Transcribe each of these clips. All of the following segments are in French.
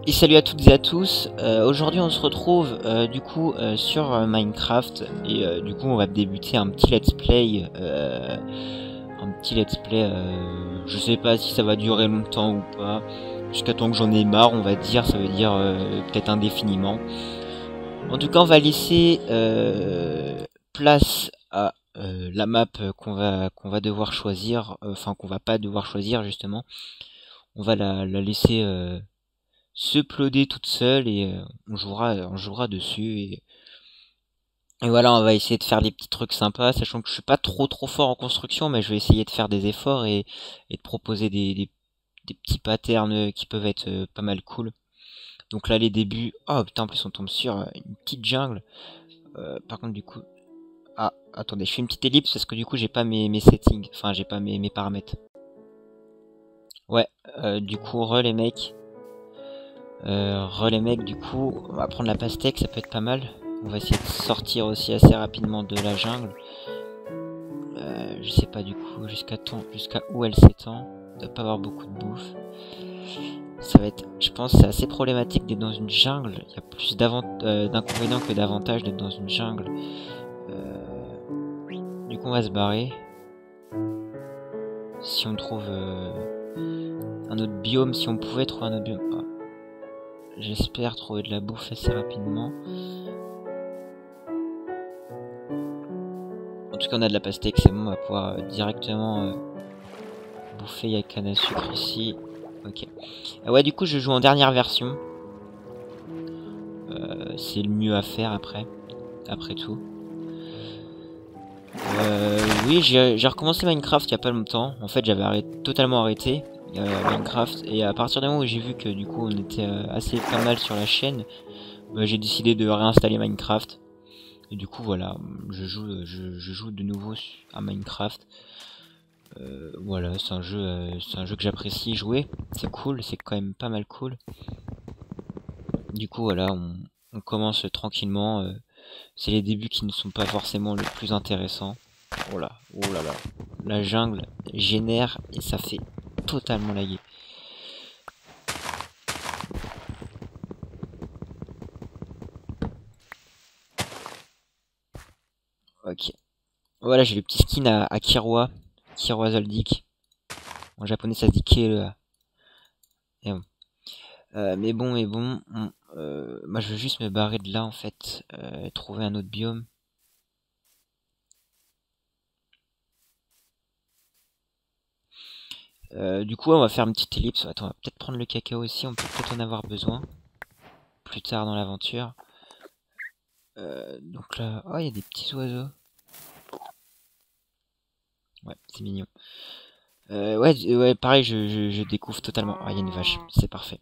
Et salut à toutes et à tous. Aujourd'hui on se retrouve du coup sur Minecraft et du coup on va débuter un petit let's play. Je sais pas si ça va durer longtemps ou pas. Jusqu'à temps que j'en ai marre, on va dire. Ça veut dire peut-être indéfiniment. En tout cas on va laisser place à la map qu'on va devoir choisir. Enfin qu'on va pas devoir choisir justement. On va la laisser se ploder toute seule et on jouera dessus et voilà, on va essayer de faire des petits trucs sympas, sachant que je suis pas trop fort en construction, mais je vais essayer de faire des efforts et de proposer des petits patterns qui peuvent être pas mal cool. Donc là les débuts, oh putain, en plus on tombe sur une petite jungle. Par contre du coup, ah attendez, je fais une petite ellipse parce que du coup j'ai pas mes settings, enfin j'ai pas mes paramètres. Ouais, du coup les mecs. Les mecs, du coup, on va prendre la pastèque, ça peut être pas mal. On va essayer de sortir aussi assez rapidement de la jungle. Je sais pas du coup jusqu'à où elle s'étend. On doit pas avoir beaucoup de bouffe. Ça va être, je pense, c'est assez problématique d'être dans une jungle. Il y a plus d'inconvénients que d'avantages d'être dans une jungle. Du coup, on va se barrer. Si on trouve un autre biome, si on pouvait trouver un autre biome. Ah. J'espère trouver de la bouffe assez rapidement. En tout cas, on a de la pastèque, c'est bon, on va pouvoir directement bouffer. Il y a canne à sucre ici. Ok. Ah ouais, du coup, je joue en dernière version. C'est le mieux à faire après tout. Oui, j'ai recommencé Minecraft il y a pas longtemps. En fait, j'avais totalement arrêté Minecraft. Et à partir du moment où j'ai vu que du coup, on était assez pas mal sur la chaîne, bah, j'ai décidé de réinstaller Minecraft. Et du coup, voilà, je joue de nouveau à Minecraft. Voilà, c'est un jeu que j'apprécie jouer. C'est cool, c'est quand même pas mal cool. Du coup, voilà, on commence tranquillement. C'est les débuts qui ne sont pas forcément le plus intéressant. Oh là, oh là là. La jungle génère et ça fait totalement laguer. Ok. Voilà, j'ai le petit skin à Kirwa. Kirwa Zoldyck. En japonais, ça se dit Kere. Et bon. Mais bon, moi je veux juste me barrer de là en fait, trouver un autre biome. Du coup, on va faire une petite ellipse. Attends, on va peut-être prendre le cacao aussi, on peut peut-être en avoir besoin plus tard dans l'aventure. Donc là, oh, il y a des petits oiseaux. Ouais, c'est mignon. Ouais, pareil, je découvre totalement. Ah, il y a une vache, c'est parfait.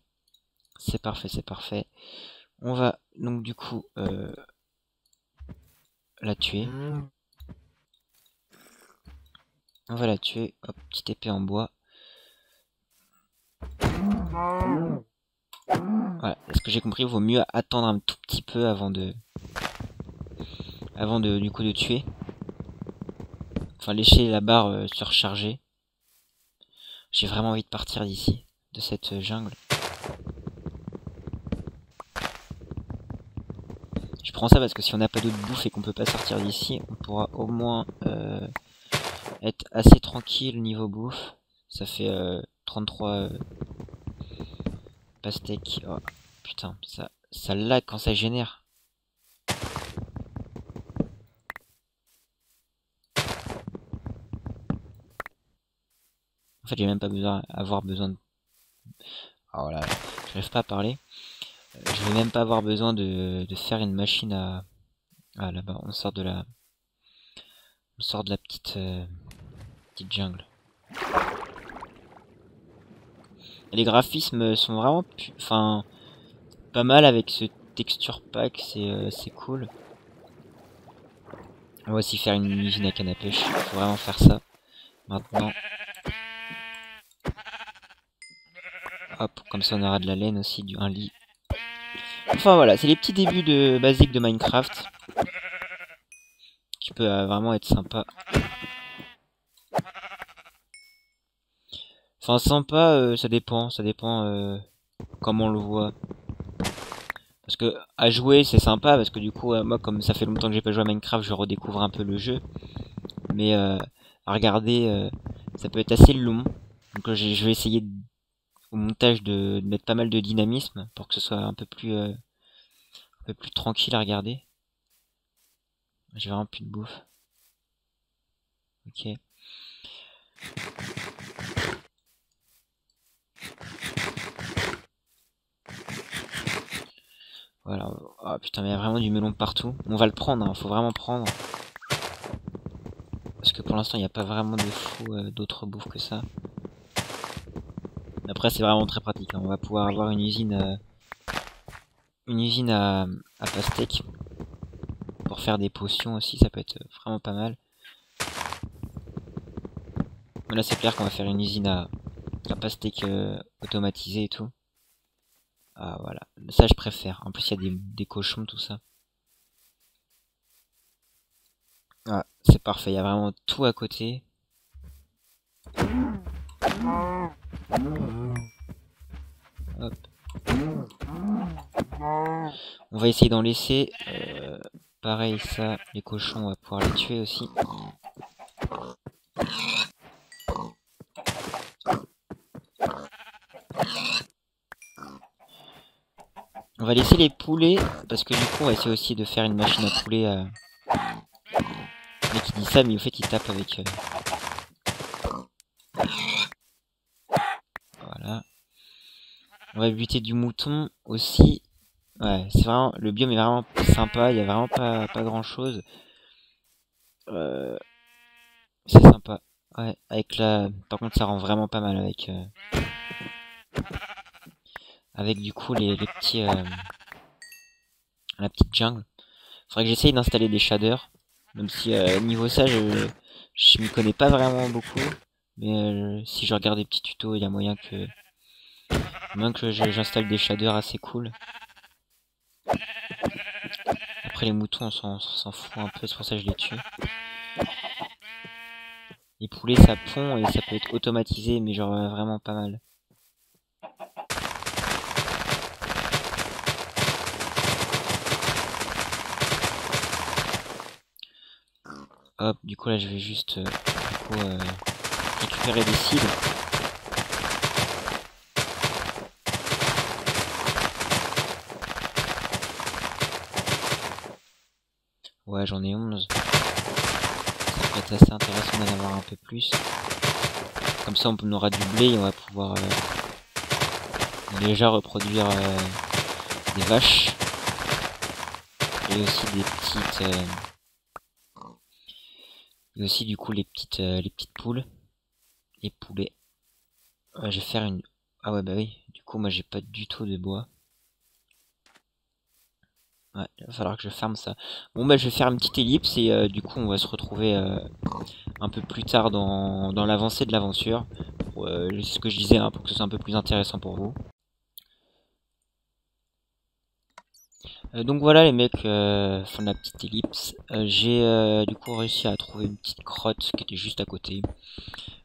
C'est parfait, c'est parfait. On va donc du coup la tuer. On va la tuer. Hop, petite épée en bois. Voilà, ce que j'ai compris, il vaut mieux attendre un tout petit peu avant de du coup de tuer. Enfin, laisser la barre surcharger. J'ai vraiment envie de partir d'ici, de cette jungle. Je prends ça parce que si on n'a pas d'autre bouffe et qu'on peut pas sortir d'ici, on pourra au moins être assez tranquille niveau bouffe. Ça fait 33 pastèques. Oh, putain, ça lag quand ça génère. En fait, j'ai même pas avoir besoin de... Oh là, j'arrive pas à parler. Je vais même pas avoir besoin de faire une machine à... Ah là-bas, on sort de la petite jungle. Les graphismes sont vraiment, enfin, pas mal avec ce texture pack, c'est cool. On va aussi faire une usine à canne à pêche. Faut vraiment faire ça maintenant. Hop, comme ça on aura de la laine aussi, un lit. Enfin voilà, c'est les petits débuts basiques de Minecraft qui peut vraiment être sympa. Enfin sympa, ça dépend. comme on le voit. Parce que à jouer c'est sympa, parce que du coup moi comme ça fait longtemps que j'ai pas joué à Minecraft, je redécouvre un peu le jeu. Mais à regarder, ça peut être assez long. Donc je vais essayer au montage de mettre pas mal de dynamisme pour que ce soit un peu plus tranquille à regarder. J'ai vraiment plus de bouffe. Ok. Voilà. Oh putain, mais il y a vraiment du melon partout. On va le prendre, hein, faut vraiment prendre. Parce que pour l'instant, il n'y a pas vraiment de fou d'autres bouffes que ça. Après, c'est vraiment très pratique, hein. On va pouvoir avoir une usine à pastèque. Pour faire des potions aussi, ça peut être vraiment pas mal. Mais là, c'est clair qu'on va faire une usine à pastèque automatisée et tout. Ah, voilà. Ça, je préfère. En plus, il y a des cochons, tout ça. Ah, c'est parfait. Il y a vraiment tout à côté. Hop. On va essayer d'en laisser. Pareil, ça, les cochons, on va pouvoir les tuer aussi. On va laisser les poulets, parce que du coup, on va essayer aussi de faire une machine à poulet. Mais qui dit ça, mais au fait, il tape avec... Voilà. On va buter du mouton aussi. Ouais, c'est vraiment... Le biome est vraiment sympa, il y a vraiment pas grand chose. C'est sympa. Ouais, avec la... Par contre, ça rend vraiment pas mal avec du coup les petits... la petite jungle. Faudrait que j'essaye d'installer des shaders. Même si niveau ça, je m'y connais pas vraiment beaucoup. Mais si je regarde des petits tutos, il y a moyen que j'installe des shaders assez cool. Après les moutons, on s'en fout un peu, c'est pour ça que je les tue. Les poulets, ça pond et ça peut être automatisé, mais genre vraiment pas mal. Hop, du coup là je vais juste récupérer des cibles. Ouais, j'en ai 11. Ça peut être assez intéressant d'en avoir un peu plus. Comme ça on aura du blé et on va pouvoir déjà reproduire des vaches. Et aussi des petites... et aussi du coup les petites poules. Les poulets. Je vais faire une... Ah ouais bah oui, du coup moi j'ai pas du tout de bois. Ouais, il va falloir que je ferme ça. Bon bah je vais faire une petite ellipse et du coup on va se retrouver un peu plus tard dans l'avancée de l'aventure. C'est ce que je disais hein, pour que ce soit un peu plus intéressant pour vous. Donc voilà les mecs, fin de la petite ellipse. J'ai du coup réussi à trouver une petite grotte qui était juste à côté.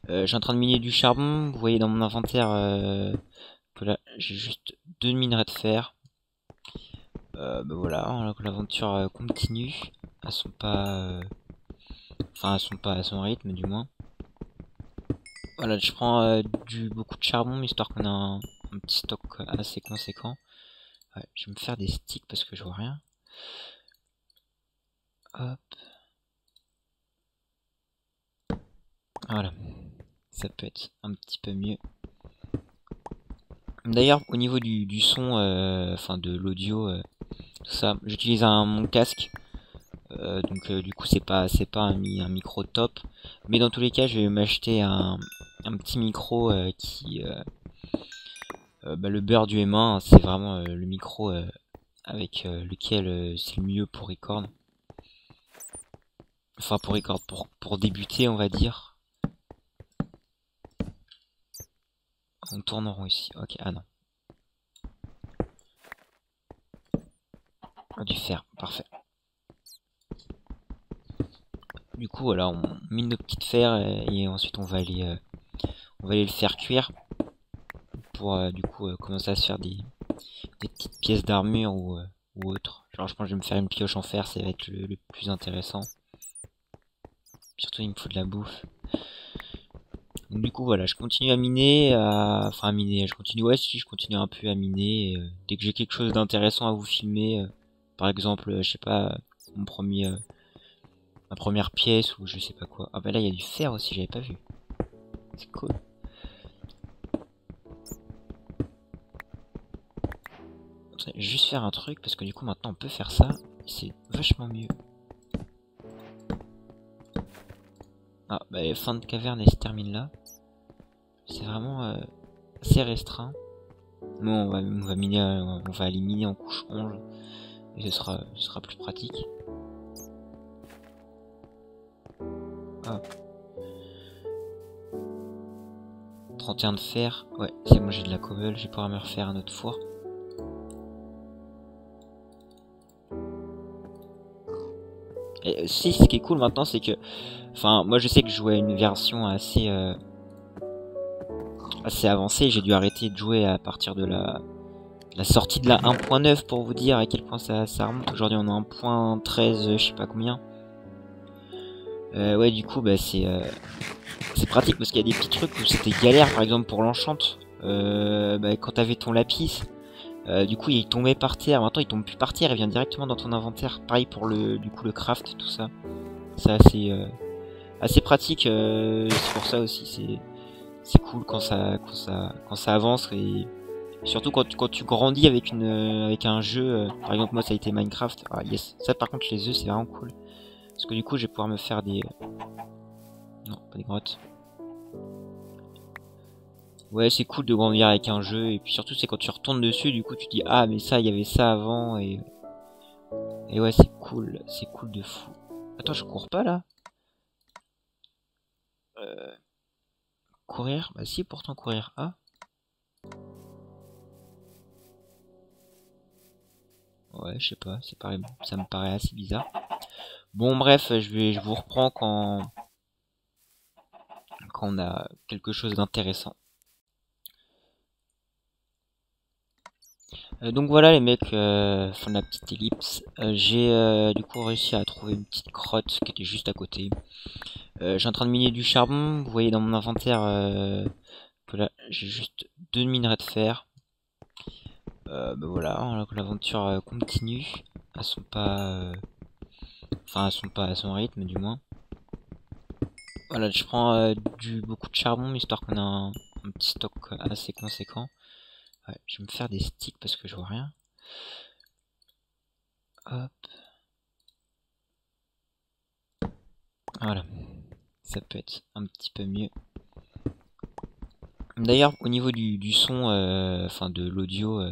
Je suis en train de miner du charbon. Vous voyez dans mon inventaire que là j'ai juste 2 minerais de fer. Bah voilà, l'aventure continue. Elles sont pas... Enfin, elles sont pas à son rythme, du moins. Voilà, je prends beaucoup de charbon, histoire qu'on a un petit stock assez conséquent. Ouais, je vais me faire des sticks parce que je vois rien. Hop. Voilà. Ça peut être un petit peu mieux. D'ailleurs, au niveau du son, enfin de l'audio, tout ça, j'utilise mon casque. Donc du coup c'est pas un micro top, mais dans tous les cas je vais m'acheter un petit micro qui bah, le beurre du M1 hein, c'est vraiment le micro avec lequel c'est le mieux pour record, enfin pour record, pour débuter on va dire. On tourne en rond ici, ok, ah non, du fer, parfait. Du coup voilà, on mine nos petites fers et ensuite on va aller le faire cuire pour du coup commencer à se faire des petites pièces d'armure ou autre. Genre je pense que je vais me faire une pioche en fer, ça va être le plus intéressant. Surtout il me faut de la bouffe. Donc, du coup voilà, je continue à miner, enfin à miner, je continue, ouais si je continue un peu à miner, et, dès que j'ai quelque chose d'intéressant à vous filmer, par exemple, je sais pas, mon premier, ma première pièce ou je sais pas quoi. Ah bah là il y a du fer aussi, j'avais pas vu. C'est cool. Attends, je vais juste faire un truc parce que du coup maintenant on peut faire ça, c'est vachement mieux. Ah bah fin de caverne elle se termine là. C'est vraiment assez restreint. Nous on va miner, on va aller miner en couche 11 et ce sera plus pratique. Hop. 31 de fer, ouais c'est bon j'ai de la cobble, je vais pouvoir me refaire un autre four. Et si ce qui est cool maintenant c'est que, enfin moi je sais que je jouais à une version assez avancée, j'ai dû arrêter de jouer à partir de la sortie de la 1.9 pour vous dire à quel point ça remonte. Aujourd'hui on est en 1.13 je sais pas combien. Ouais du coup bah c'est pratique parce qu'il y a des petits trucs où c'était galère, par exemple pour l'enchant. Bah, quand t'avais ton lapis, du coup il tombait par terre, maintenant il tombe plus par terre, il vient directement dans ton inventaire. Pareil pour le craft, tout ça. C'est assez pratique, c'est pour ça aussi, c'est cool quand ça avance, et surtout quand tu grandis avec un jeu, par exemple moi ça a été Minecraft. Ah yes, ça par contre les œufs c'est vraiment cool. Parce que du coup je vais pouvoir me faire des... Non, pas des grottes. Ouais, c'est cool de grandir avec un jeu, et puis surtout c'est quand tu retournes dessus, du coup tu dis ah mais ça, il y avait ça avant, et ouais c'est cool de fou. Attends, je cours pas là? Courir? Bah si, pourtant courir. Ah. Ouais, je sais pas, ça me paraît assez bizarre. Bon bref, je vous reprends quand on a quelque chose d'intéressant. Donc voilà les mecs, fin de la petite ellipse. J'ai du coup réussi à trouver une petite grotte qui était juste à côté. Je suis en train de miner du charbon. Vous voyez dans mon inventaire que là j'ai juste 2 minerais de fer. Bah voilà, l'aventure continue. Elles sont pas, enfin elles sont pas à son rythme du moins. Voilà, je prends beaucoup de charbon histoire qu'on a un petit stock assez conséquent. Ouais, je vais me faire des sticks parce que je vois rien. Hop. Voilà. Ça peut être un petit peu mieux. D'ailleurs, au niveau du son, enfin de l'audio,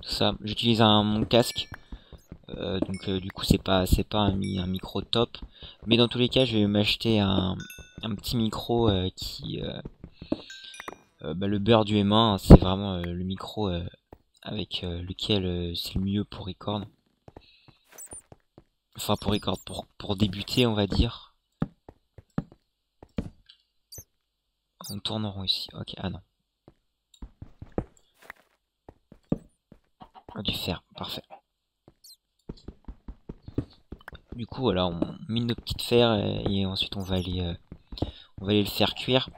tout ça, j'utilise mon casque. Donc du coup c'est pas un micro top. Mais dans tous les cas, je vais m'acheter un petit micro qui... bah, le beurre du M1, hein, c'est vraiment le micro avec lequel c'est le mieux pour record. Enfin pour record, pour débuter on va dire. On tourne en rond ici. Ok, ah non. Ah, du fer, parfait. Du coup voilà, on mine nos petites fers et ensuite on va aller le faire cuire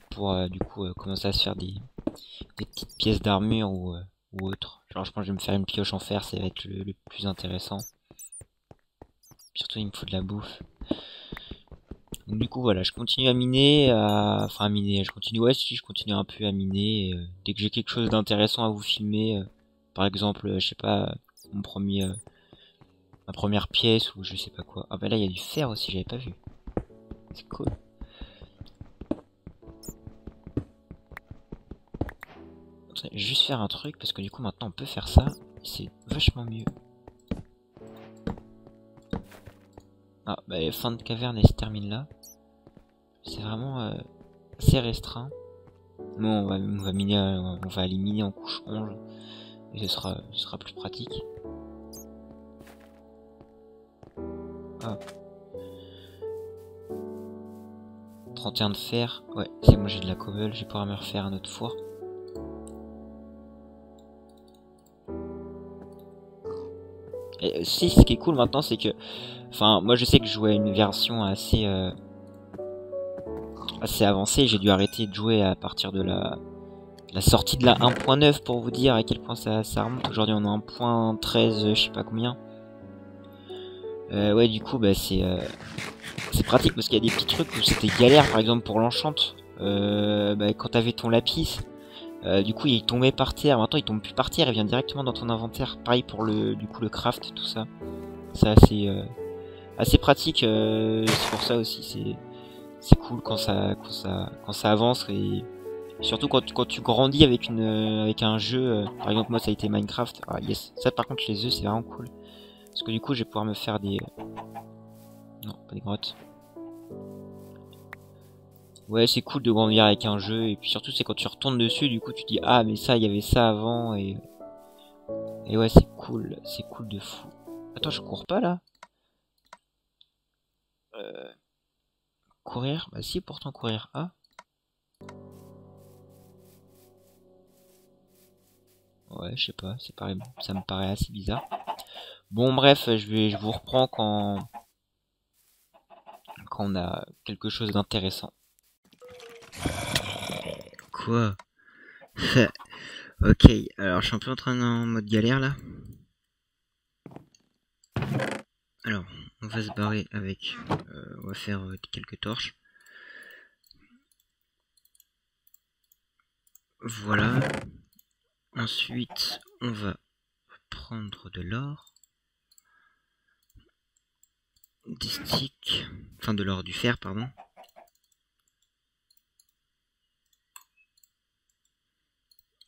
pour du coup commencer à se faire des petites pièces d'armure ou autre. Genre je pense que je vais me faire une pioche en fer, ça va être le plus intéressant. Surtout il me faut de la bouffe. Donc, du coup voilà, je continue à miner, enfin à miner, je continue, ouais si je continue un peu à miner, et, dès que j'ai quelque chose d'intéressant à vous filmer, par exemple, je sais pas, mon premier, ma première pièce ou je sais pas quoi. Ah bah là il y a du fer aussi, j'avais pas vu. C'est cool. Attends, je vais juste faire un truc parce que du coup maintenant on peut faire ça, c'est vachement mieux. Ah bah fin de caverne elle se termine là. C'est vraiment assez restreint. Nous on va miner, on va aller miner en couche 11 et ce sera plus pratique. Hop. 31 de fer, ouais c'est bon j'ai de la cobble, je vais pouvoir me refaire un autre four. Et, si, ce qui est cool maintenant, c'est que... Enfin, moi je sais que je jouais à une version assez avancée. J'ai dû arrêter de jouer à partir de la sortie de la 1.9 pour vous dire à quel point ça remonte. Aujourd'hui on est en 1.13, je sais pas combien. Ouais, du coup, bah c'est pratique parce qu'il y a des petits trucs où c'était galère, par exemple pour l'enchante. Bah, quand t'avais ton lapis, du coup il tombait par terre. Maintenant il tombe plus par terre, il vient directement dans ton inventaire. Pareil pour du coup le craft, tout ça. C'est assez pratique. C'est pour ça aussi, c'est cool quand ça avance et surtout quand tu grandis avec un jeu. Par exemple moi ça a été Minecraft. Ah yes, ça par contre les œufs c'est vraiment cool parce que du coup je vais pouvoir me faire des non pas des grottes. Ouais, c'est cool de grandir avec un jeu, et puis surtout c'est quand tu retournes dessus, du coup tu dis ah mais ça, il y avait ça avant, et ouais c'est cool de fou. Attends, je cours pas là? Euh, courir? Bah si, pourtant courir. Ah, ouais, je sais pas, ça me paraît assez bizarre. Bon bref, je vous reprends quand on a quelque chose d'intéressant. Quoi? Ok, alors je suis un peu en mode galère là. Alors, on va se barrer avec... on va faire quelques torches. Voilà. Ensuite, on va prendre de l'or. Des sticks. Enfin, de l'or, du fer, pardon.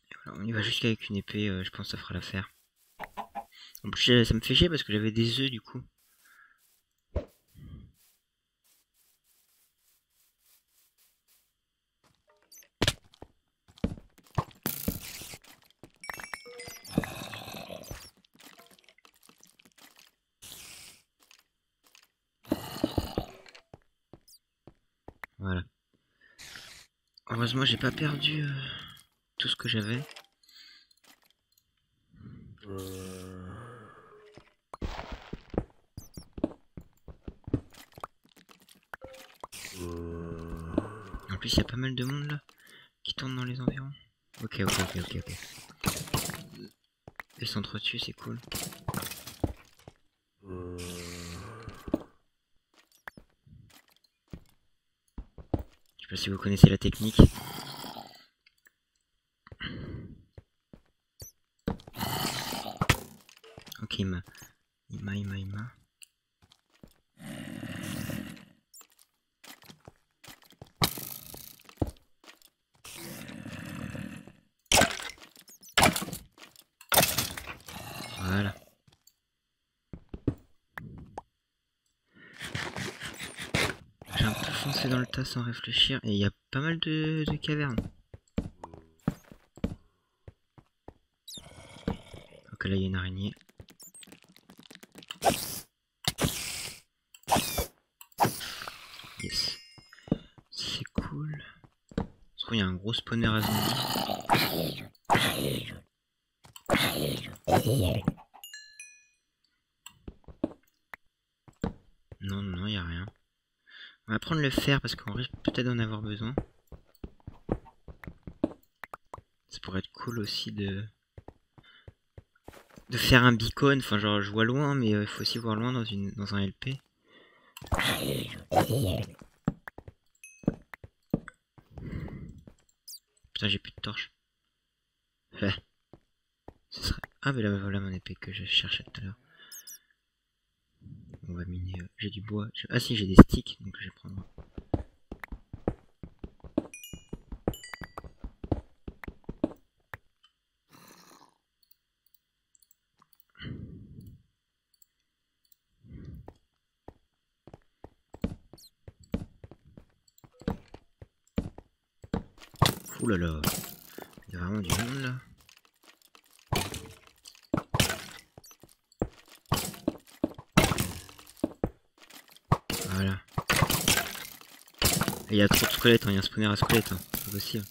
Et voilà, on y va jusqu'avec une épée, je pense que ça fera l'affaire. En plus, ça me fait chier parce que j'avais des œufs du coup. Voilà. Heureusement, j'ai pas perdu tout ce que j'avais. En plus, il y a pas mal de monde là qui tourne dans les environs. Ok. Ils s'entretuent, c'est cool. Je sais pas si vous connaissez la technique. Ok, il m'a. Voilà. J'ai un peu foncé dans le tas sans réfléchir et il y a pas mal de cavernes. Ok, là il y a une araignée. Yes. C'est cool. Je trouve il y a un gros spawner à zombies. Non, il y a rien. On va prendre le fer parce qu'on risque peut-être d'en avoir besoin. Ça pourrait être cool aussi de faire un beacon. Enfin, genre, je vois loin, mais il faut aussi voir loin dans un LP. Putain, j'ai plus de torches. Ce serait... Ah, mais là, voilà mon épée que je cherchais tout à l'heure. On va miner. J'ai du bois. Ah, si, j'ai des sticks, donc je vais prendre. Ouh là là. Il y a vraiment du monde là. Voilà. Il y a trop de squelettes, hein. Il y a un spawner à squelettes, hein. C'est pas possible.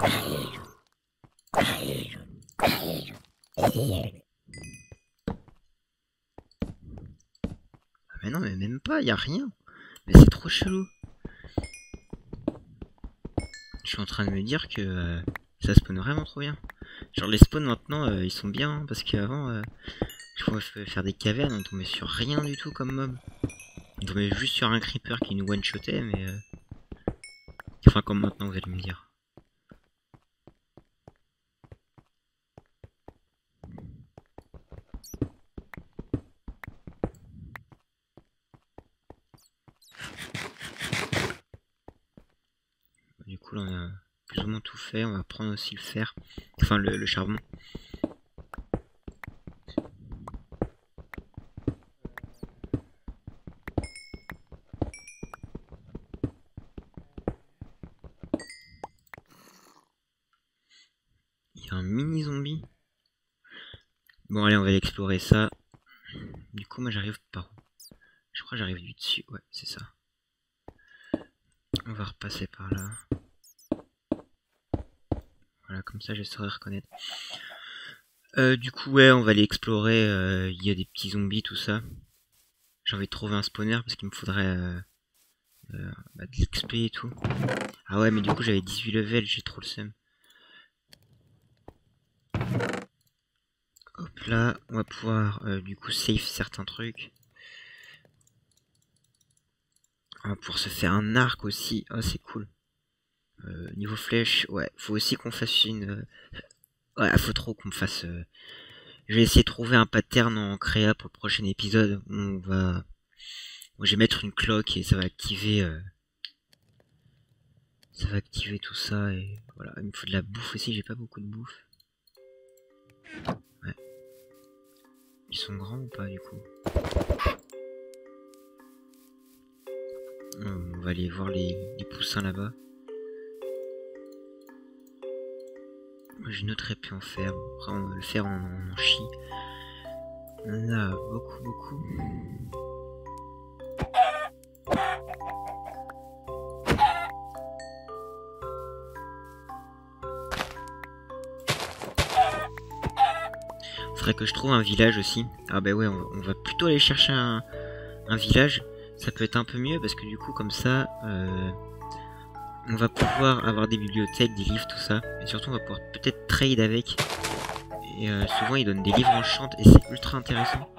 Ah mais non, mais même pas, y a rien. Mais c'est trop chelou. Je suis en train de me dire que ça spawn vraiment trop bien. Genre les spawns maintenant, ils sont bien, hein, parce qu'avant, je pouvais faire des cavernes, on tombait sur rien du tout comme mob. On tombait juste sur un creeper qui nous one-shotait, mais... Enfin, comme maintenant, vous allez me dire. Du coup, là, on a plus ou moins tout fait. On va prendre aussi le fer. Enfin, le charbon. Il y a un mini zombie. Bon, allez, on va aller explorer ça. Du coup, moi, j'arrive par où? Je crois que j'arrive du dessus. Ouais, c'est ça. On va repasser par là. Voilà, comme ça, je saurai reconnaître. Du coup, ouais, on va aller explorer. Il y a des petits zombies, tout ça. J'ai envie de trouver un spawner parce qu'il me faudrait de l'XP et tout. Ah ouais, mais du coup, j'avais 18 levels, j'ai trop le seum. Hop là, on va pouvoir du coup save certains trucs. On va pouvoir se faire un arc aussi. Oh, c'est cool. Niveau flèche, ouais, faut aussi qu'on fasse une... Ouais, faut trop qu'on fasse... Je vais essayer de trouver un pattern en créa pour le prochain épisode. On va... Je vais mettre une cloque et ça va activer... Ça va activer tout ça et... Voilà, il me faut de la bouffe aussi, j'ai pas beaucoup de bouffe. Ouais. Ils sont grands ou pas du coup? On va aller voir les poussins là-bas. J'ai une autre épée en fer. Après, le fer, on en chie. On en a beaucoup. Faudrait que je trouve un village aussi. Ah bah ouais, on va plutôt aller chercher un village. Ça peut être un peu mieux parce que du coup, comme ça... on va pouvoir avoir des bibliothèques, des livres, tout ça. Et surtout, on va pouvoir peut-être trade avec. Et souvent, ils donnent des livres en chante et c'est ultra intéressant.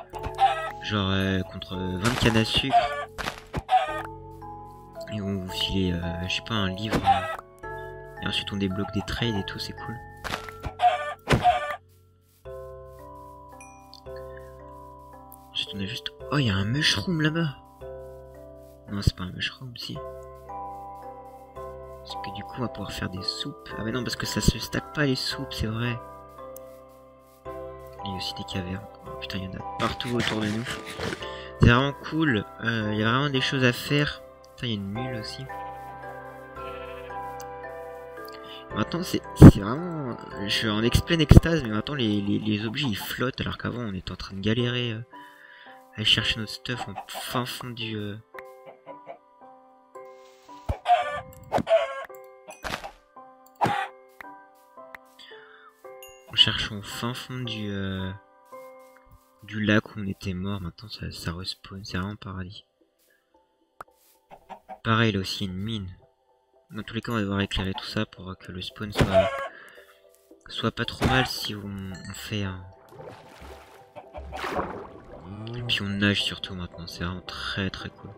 Genre, contre 20 cannes à sucre. Et on vous file, je sais pas, un livre. Et ensuite, on débloque des trades et tout, c'est cool. Ensuite, on a juste... Oh, il y a un mushroom là-bas. Non, c'est pas un mushroom, si. Parce que du coup, on va pouvoir faire des soupes. Ah mais non, parce que ça se stack pas les soupes, c'est vrai. Il y a aussi des cavernes. Oh, putain, il y en a partout autour de nous. C'est vraiment cool. Il y a vraiment des choses à faire. Putain, il y a une mule aussi. Maintenant, c'est vraiment... Je suis en pleine extase, mais maintenant, les objets, ils flottent, alors qu'avant, on était en train de galérer à aller chercher notre stuff en fin fond du... On cherche au fin fond du lac où on était mort. Maintenant ça respawn, c'est vraiment paradis. Pareil, là aussi il y a une mine. Dans tous les cas, on va devoir éclairer tout ça pour que le spawn soit pas trop mal si on fait un... Et puis on nage surtout maintenant, c'est vraiment très cool.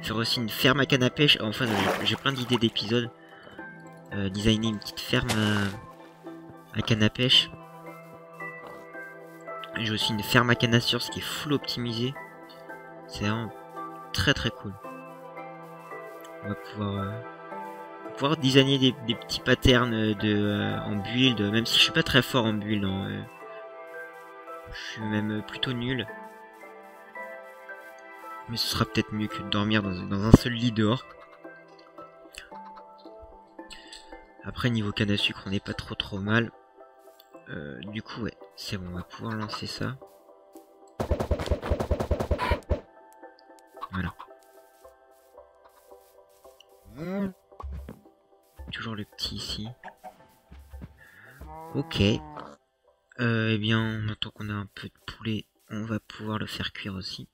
Faire aussi une ferme à canne à pêche. Enfin, j'ai plein d'idées d'épisodes. Designer une petite ferme à canne à pêche. J'ai aussi une ferme à canne à sucre qui est full optimisée. C'est vraiment très cool. On va pouvoir designer des petits patterns en build, même si je suis pas très fort en build. Hein, je suis même plutôt nul. Mais ce sera peut-être mieux que de dormir dans un seul lit dehors. Après, niveau canne à sucre, on n'est pas trop mal. Du coup, ouais, c'est bon, on va pouvoir lancer ça. Voilà. toujours le petit ici. Ok. Eh bien, maintenant qu'on a un peu de poulet, on va pouvoir le faire cuire aussi.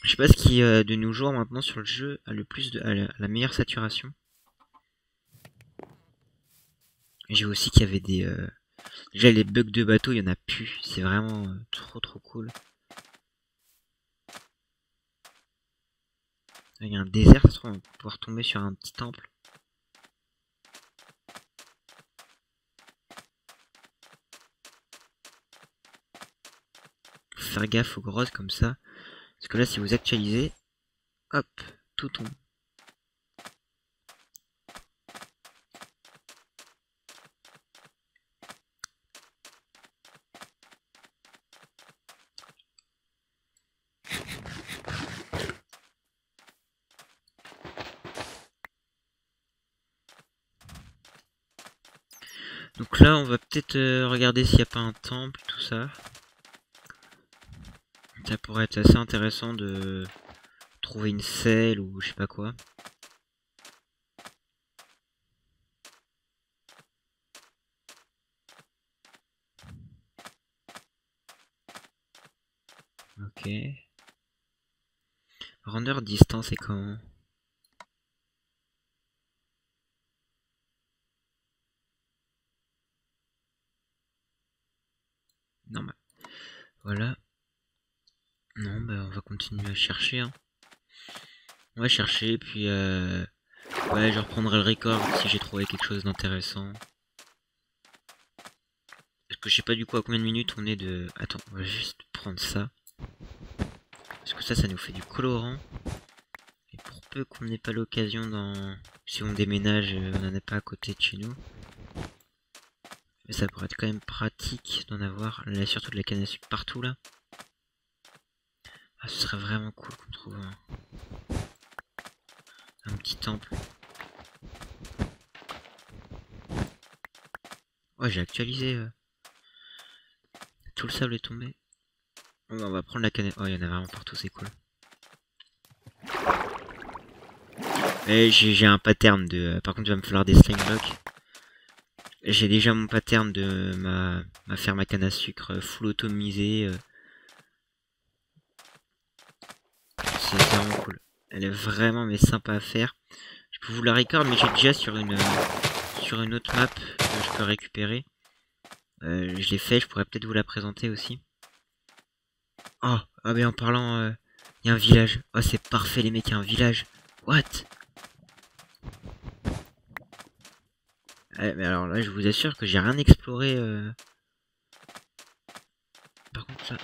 Je sais pas ce qui, de nos jours maintenant sur le jeu, a le plus de, a la meilleure saturation. J'ai aussi qu'il y avait des... déjà les bugs de bateau, il y en a plus. C'est vraiment trop cool. Il y a un désert, ça se trouve, on va pouvoir tomber sur un petit temple. Faut faire gaffe aux grosses comme ça. Parce que là, si vous actualisez, hop, tout tombe. Donc là, on va peut-être regarder s'il n'y a pas un temple, tout ça. Ça pourrait être assez intéressant de trouver une selle ou je sais pas quoi. Ok. Render distance et comment? Normal. Voilà. Non, bah on va continuer à chercher. Hein. On va chercher, puis ouais, je reprendrai le record si j'ai trouvé quelque chose d'intéressant. Parce que je sais pas du coup à combien de minutes on est de... Attends, on va juste prendre ça. Parce que ça nous fait du colorant. Et pour peu qu'on n'ait pas l'occasion dans... Si on déménage, on n'en a pas à côté de chez nous. Mais ça pourrait être quand même pratique d'en avoir. Là, surtout de la canne à sucre partout là. Ah, ce serait vraiment cool qu'on trouve un petit temple. Ouais, j'ai actualisé. Tout le sable est tombé. Bon, on va prendre la canne. Oh, il y en a vraiment partout, c'est cool. Et j'ai un pattern de... Par contre, il va me falloir des slime blocks. J'ai déjà mon pattern de ma ferme à canne à sucre full automisée. C'est vraiment cool. Elle est vraiment mais sympa à faire. Je peux vous la record, mais j'ai déjà sur une autre map que je peux récupérer. Je l'ai fait, je pourrais peut-être vous la présenter aussi. Oh, ah ben en parlant, il y a un village. Oh, c'est parfait les mecs, il y a un village. What? Mais alors là, je vous assure que j'ai rien exploré. Par contre, ça...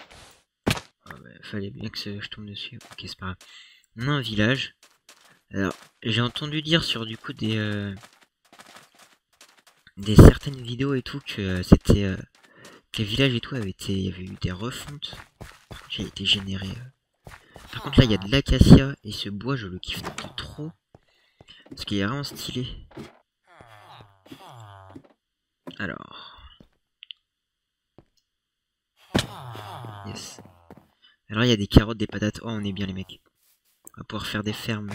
Oh, bah, fallait bien que je tombe dessus. Ok, c'est pas grave. On a un village. Alors, j'ai entendu dire sur du coup des certaines vidéos et tout que c'était... que les villages et tout il y avait eu des refontes qui a été généré. Par contre là il y a de l'acacia et ce bois je le kiffe de trop. Parce qu'il est vraiment stylé. Alors. Yes. Alors il y a des carottes, des patates. Oh on est bien les mecs. On va pouvoir faire des fermes.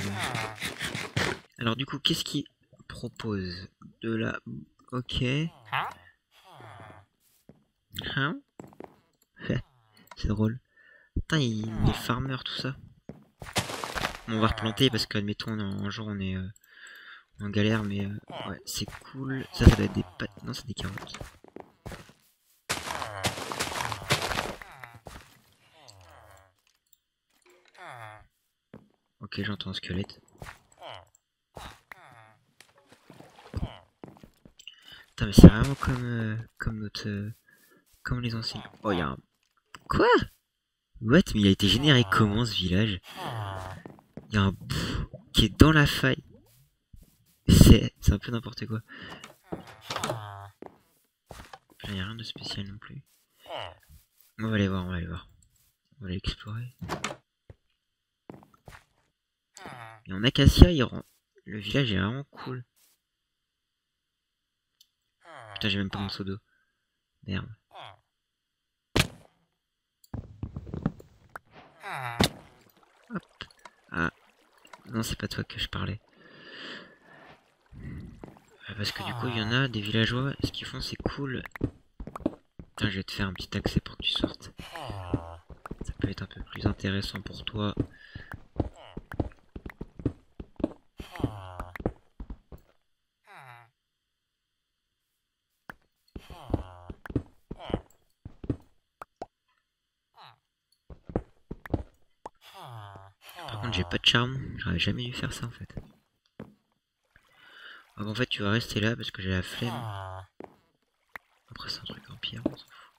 Alors du coup qu'est-ce qu'il propose? De la... Ok. Hein? C'est drôle. Putain les farmers tout ça. On va replanter parce qu'admettons un jour on est en galère mais ouais c'est cool. Ça doit être des patates. Non c'est des carottes. Ok, j'entends un squelette. Putain, mais c'est vraiment comme notre... comme les anciens. Oh, y'a un... Quoi? What? Mais il a été généré comment, ce village? Y'a un bout qui est dans la faille. C'est un peu n'importe quoi. Y'a rien de spécial non plus. On va aller voir, on va aller voir. On va aller explorer. Et en acacia, le village est vraiment cool. Putain, j'ai même pas mon seau d'eau. Merde. Hop. Ah. Non, c'est pas toi que je parlais. Parce que du coup, il y en a des villageois, ce qu'ils font, c'est cool. Putain, je vais te faire un petit accès pour que tu sortes. Ça peut être un peu plus intéressant pour toi. Par contre, j'ai pas de charme. J'aurais jamais dû faire ça en fait. Ah bon, en fait, tu vas rester là parce que j'ai la flemme. Après, c'est un truc en pierre, on s'en fout.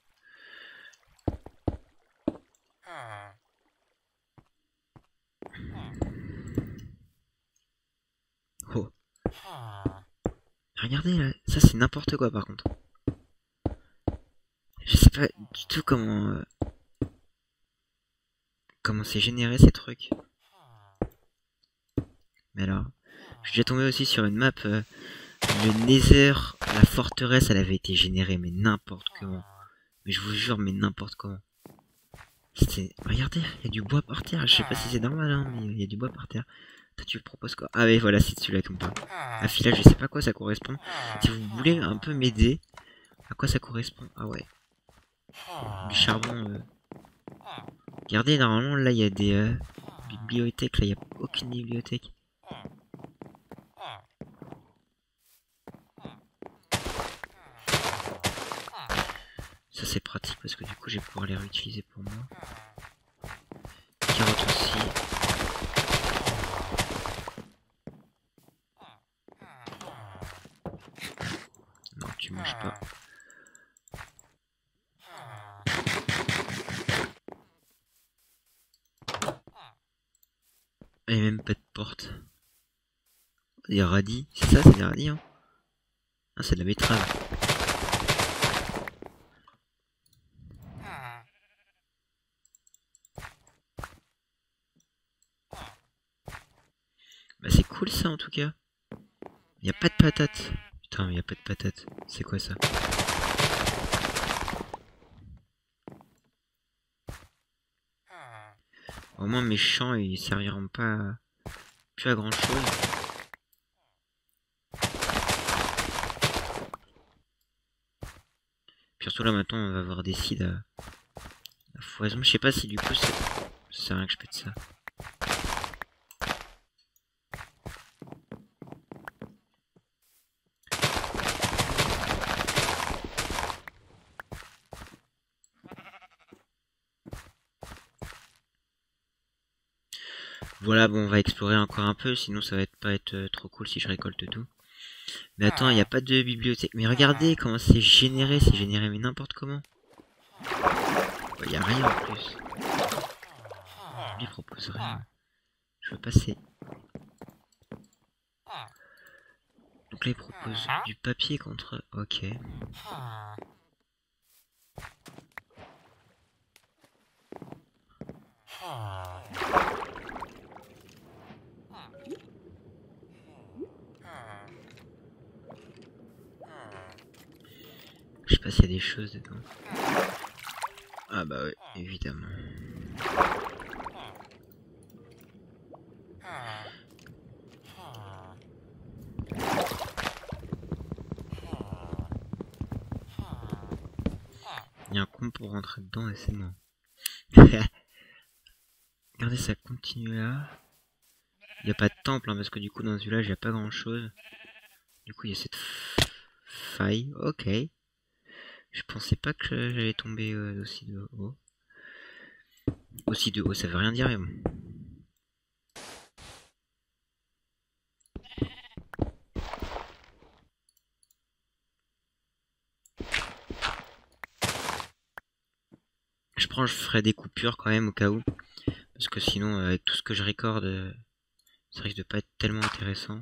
Oh. Regardez là, ça c'est n'importe quoi par contre. Je sais pas du tout comment c'est généré ces trucs. Mais alors, je suis déjà tombé aussi sur une map, le Nether, la forteresse, elle avait été générée, mais n'importe comment. Mais je vous jure, mais n'importe comment. Regardez, il y a du bois par terre. Je sais pas si c'est normal, hein, mais il y a du bois par terre. Toi, tu proposes quoi? Ah oui, voilà, c'est celui-là qu'on parle. Affilage, je sais pas à quoi ça correspond. Si vous voulez un peu m'aider, à quoi ça correspond? Ah ouais. Du charbon. Regardez, normalement, là, il y a des bibliothèques. Là, il n'y a aucune bibliothèque. Ça, c'est pratique parce que du coup, je vais pouvoir les réutiliser pour moi. Carottes aussi. Non, tu manges pas. Et même pas de porte. Des radis. C'est ça, c'est des radis, hein? Ah, c'est de la betterave. Bah, c'est cool ça en tout cas. Y a pas de patates. Putain, mais y a pas de patates. C'est quoi ça? Au moins mes champs ils serviront pas plus à grand chose. Puis surtout là maintenant on va avoir des seeds à foison. Je sais pas si du coup ça sert à rien que je pète ça. Voilà, bon on va explorer encore un peu, sinon ça va pas être trop cool si je récolte tout. Mais attends, il n'y a pas de bibliothèque. Mais regardez comment c'est généré mais n'importe comment. Il n'y a rien en plus. Je lui propose rien. Je veux passer. Donc là il propose du papier contre... Ok. Je sais pas s'il y a des choses dedans. Ah bah ouais, évidemment. Il y a un compte pour rentrer dedans et c'est bon. Regardez, ça continue là. Il n'y a pas de temple, hein, parce que du coup dans ce village il n'y a pas grand chose. Du coup il y a cette faille. Ok. Je pensais pas que j'allais tomber aussi de haut. Aussi de haut, ça veut rien dire, mais bon. Je ferai des coupures quand même au cas où. Parce que sinon, avec tout ce que je recorde, ça risque de pas être tellement intéressant.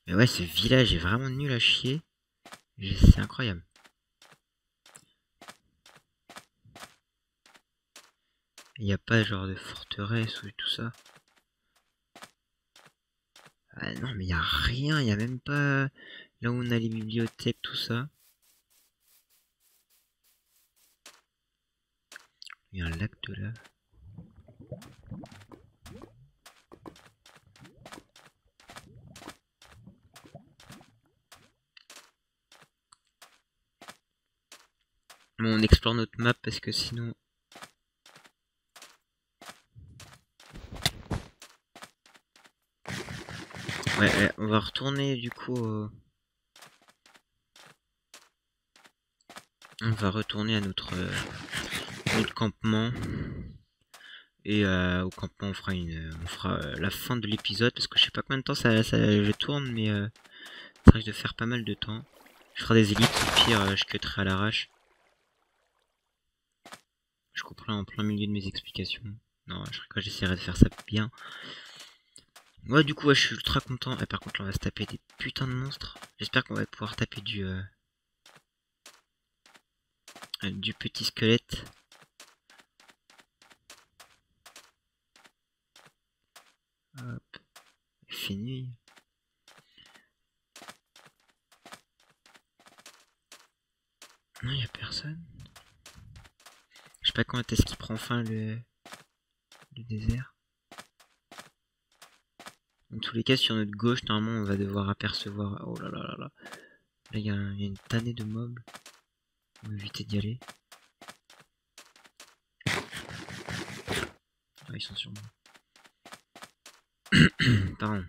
Mais ouais, ce village est vraiment nul à chier. C'est incroyable. Il n'y a pas genre de forteresse ou tout ça. Ah non, mais il n'y a rien. Il n'y a même pas là où on a les bibliothèques, tout ça. Il y a un lac de lave. Bon, on explore notre map parce que sinon... Ouais, on va retourner du coup... On va retourner à notre campement. Et au campement on fera la fin de l'épisode parce que je sais pas combien de temps je tourne, mais ça risque de faire pas mal de temps. Je ferai des élites, au pire je cutterai à l'arrache. Je couperai en plein milieu de mes explications. Non, j'essaierai de faire ça bien. Ouais, du coup ouais, je suis ultra content. Et par contre là on va se taper des putains de monstres. J'espère qu'on va pouvoir taper du petit squelette. Hop, il fait nuit. Non, y a personne. Je sais pas quand est-ce qu'il prend fin le désert. Dans tous les cas, sur notre gauche, normalement, on va devoir apercevoir... Oh là là là là. Là, il y a une tannée de mobs. On va éviter d'y aller. Ah, ils sont sur moi. Pardon.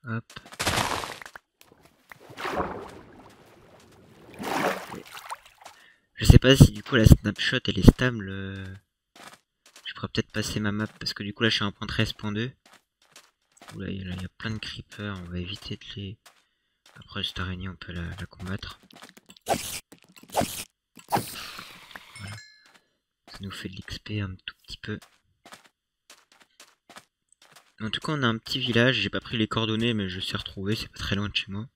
Hop. Je sais pas si du coup la snapshot elle est stable. Je pourrais peut-être passer ma map parce que du coup là je suis à 1.13.2. Là il y a plein de creepers, on va éviter de les... Après cette araignée on peut la combattre. Voilà. Ça nous fait de l'XP un tout petit peu. En tout cas on a un petit village, j'ai pas pris les coordonnées mais je sais retrouver, c'est pas très loin de chez moi.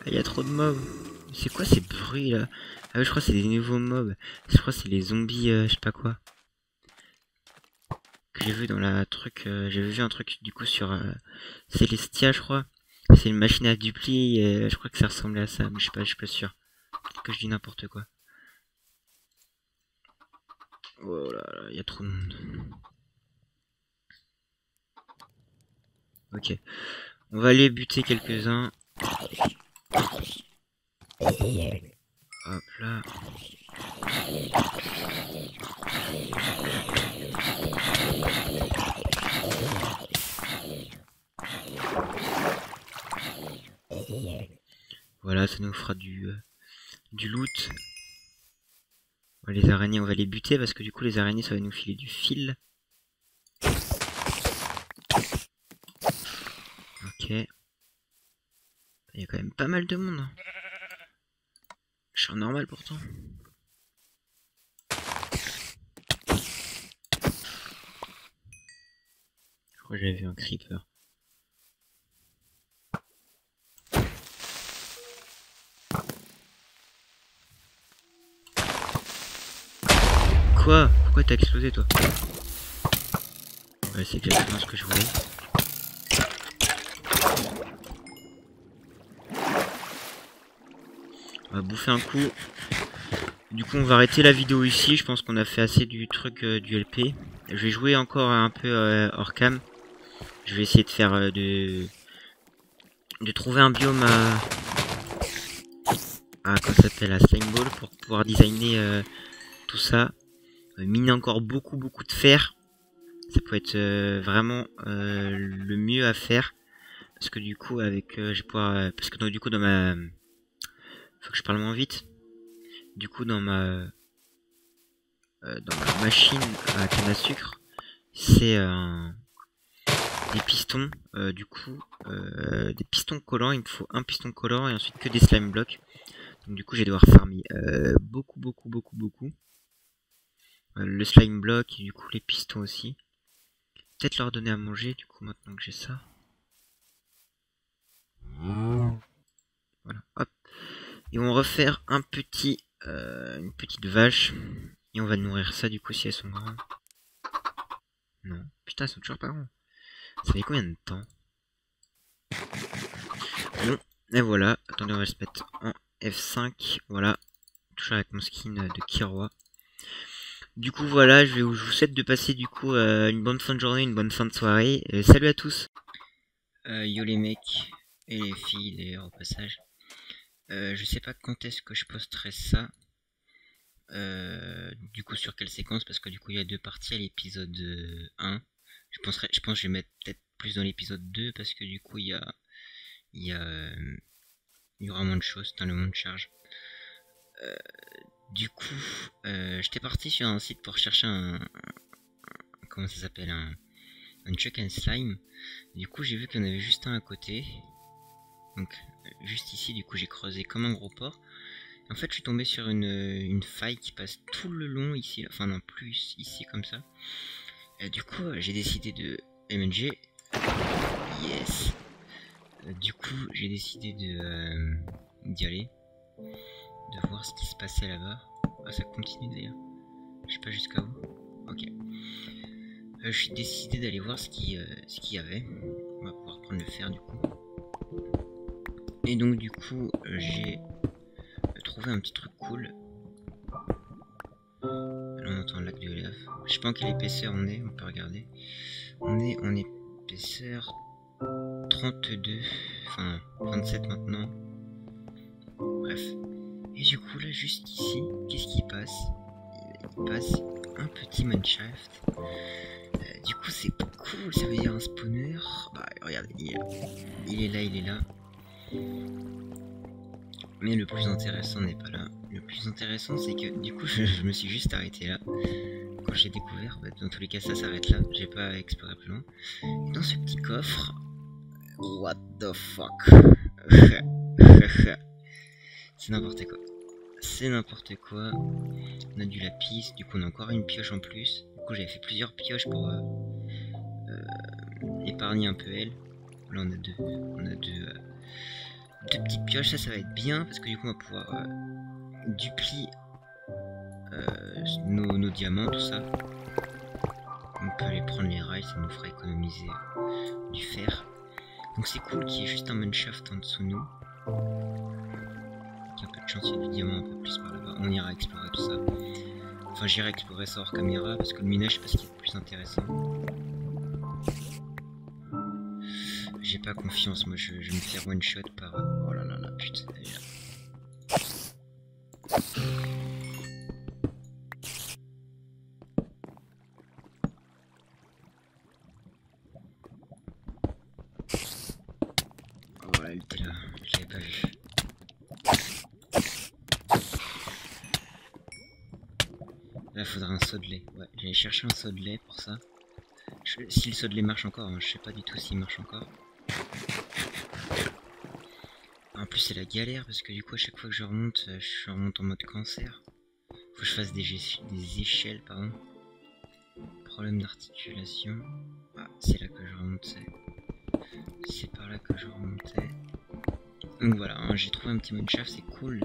Il y a trop de mobs. C'est quoi ces bruits là? Ah oui, je crois que c'est des nouveaux mobs. Je crois que c'est les zombies, je sais pas quoi. Que j'ai vu dans la truc. J'avais vu un truc du coup sur Celestia, je crois. C'est une machine à duplier. Je crois que ça ressemblait à ça, mais je suis pas sûr. Peut-être que je dis n'importe quoi. Oh là là, il y a trop de monde. Ok. On va aller buter quelques-uns. Hop là. Voilà, ça nous fera du loot. Les araignées, on va les buter parce que du coup les araignées ça va nous filer du fil. Ok. Il y a quand même pas mal de monde. Hein. Je suis en normal pourtant. Je crois que j'avais vu un creeper. Quoi? Pourquoi t'as explosé toi? Ouais, c'est exactement ce que je voulais. On va bouffer un coup. Du coup on va arrêter la vidéo ici. Je pense qu'on a fait assez du truc du LP. Je vais jouer encore un peu hors cam. Je vais essayer de faire de trouver un biome comment ça s'appelle, à Slime Ball pour pouvoir designer tout ça. Miner encore beaucoup de fer. Ça peut être vraiment le mieux à faire. Parce que du coup avec je vais pouvoir parce que du coup dans ma faut que je parle moins vite. Du coup dans ma machine à canne à sucre, c'est des pistons, du coup des pistons collants. Il me faut un piston collant et ensuite que des slime blocks. Donc du coup je vais devoir farmer beaucoup. Le slime block et du coup les pistons aussi. Peut-être leur donner à manger du coup maintenant que j'ai ça. Voilà, hop. Et on va refaire un petit une petite vache. Et on va nourrir ça du coup si elles sont grandes. Non. Putain, elles sont toujours pas grandes. Ça fait combien de temps? Bon, et voilà. Attendez, on va se mettre en F5. Voilà. Toujours avec mon skin de Kiroi. Du coup, voilà, je vous souhaite de passer du coup une bonne fin de journée, une bonne fin de soirée. Salut à tous. Yo les mecs et les filles d'ailleurs au passage. Je sais pas quand est-ce que je posterai ça. Du coup sur quelle séquence, parce que du coup il y a deux parties à l'épisode 1. Je pense que je vais mettre peut-être plus dans l'épisode 2 parce que du coup il y aura moins de choses dans le monde charge. Du coup j'étais parti sur un site pour chercher comment ça s'appelle, un Chuck and Slime. Du coup j'ai vu qu'il y en avait juste un à côté, donc juste ici. Du coup j'ai creusé comme un gros porc. En fait je suis tombé sur une faille qui passe tout le long ici, enfin non, plus ici comme ça. Et du coup j'ai décidé de MNG. Yes. Du coup j'ai décidé d'y aller, de voir ce qui se passait là-bas. Ah, ça continue d'ailleurs, je sais pas jusqu'à où. Ok. Je suis décidé d'aller voir ce qu'il y avait. On va pouvoir prendre le fer du coup. Et donc du coup j'ai trouvé un petit truc cool. Là on entend le lac de lave. Je sais pas en quelle épaisseur on est, on peut regarder. On est en épaisseur 32, enfin 27 maintenant. Bref. Et du coup là juste ici, qu'est-ce qui passe? Il passe un petit mineshaft. Du coup c'est cool, ça veut dire un spawner. Bah regardez, il est là. Mais le plus intéressant n'est pas là. Le plus intéressant c'est que du coup je me suis juste arrêté là. Quand j'ai découvert, bah, dans tous les cas ça s'arrête là, j'ai pas exploré plus loin. Et dans ce petit coffre, what the fuck. C'est n'importe quoi. C'est n'importe quoi. On a du lapis, du coup on a encore une pioche en plus. Du coup j'avais fait plusieurs pioches pour épargner un peu elle. Là on a deux petites pioches, ça va être bien parce que du coup on va pouvoir duplier nos diamants, tout ça. On peut aller prendre les rails, ça nous fera économiser du fer. Donc c'est cool qu'il y ait juste un mineshaft en dessous de nous. Il y a un peu de chance, il y a du diamant un peu plus par là-bas. On ira explorer tout ça. Enfin j'irai explorer ça hors caméra parce que le minage c'est pas ce qui est le plus intéressant. J'ai pas confiance, moi je vais me faire one shot par... Oh là là là, putain. Oh là, elle était là, je l'avais pas vu. Là faudra un seau de lait. Ouais, j'allais chercher un seau de lait pour ça. Si le seau de lait marche encore, hein, je sais pas du tout s'il marche encore. En plus c'est la galère parce que du coup à chaque fois que je remonte en mode cancer. Faut que je fasse des échelles, pardon. Problème d'articulation. Ah, c'est là que je remontais. C'est par là que je remontais. Donc voilà, hein, j'ai trouvé un petit mineshaft, c'est cool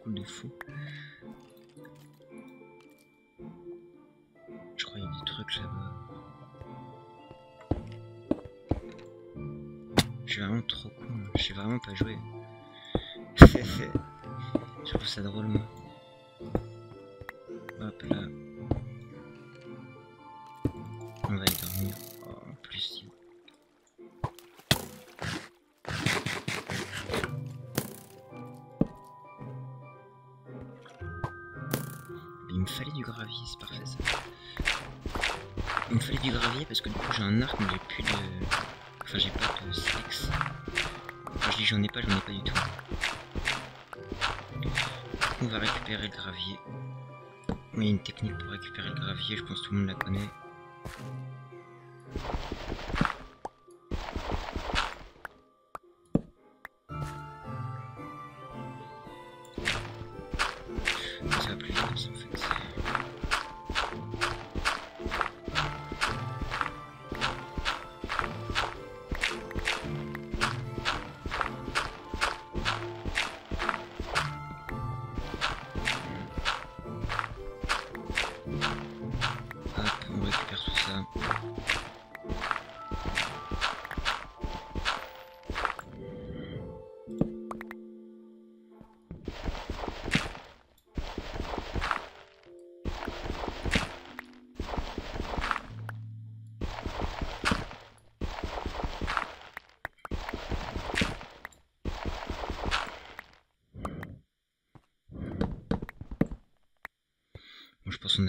de fou. Je crois qu'il y a des trucs là-bas. Je suis vraiment trop con, je sais vraiment pas jouer. Je trouve ça drôle moi. Hop là. On va aller dormir. Oh, en plus. Il me fallait du gravier, c'est parfait ça. Il me fallait du gravier parce que du coup j'ai un arc mais j'ai plus de... Enfin j'ai pas de sexe. Quand je dis j'en ai pas du tout. On va récupérer le gravier. Il y a une technique pour récupérer le gravier, je pense que tout le monde la connaît. Ça va plus vite comme ça en fait.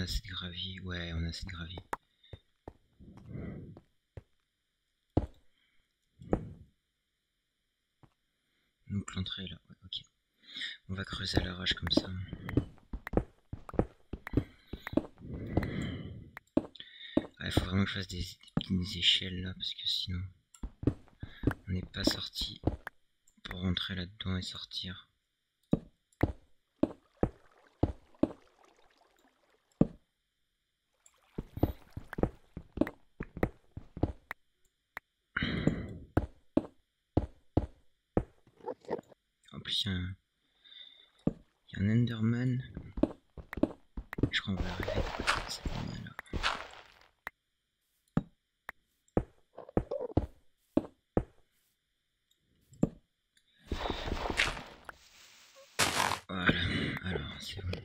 assez de gravier. Ouais, on a assez de gravier. Donc l'entrée est là. Ouais, ok. On va creuser à l'arrache comme ça. Il faut vraiment que je fasse des petites échelles là, parce que sinon on n'est pas sorti pour rentrer là-dedans et sortir. En plus il y a un Enderman. Je crois qu'on va arriver. C'est pas mal là. Voilà, alors c'est bon.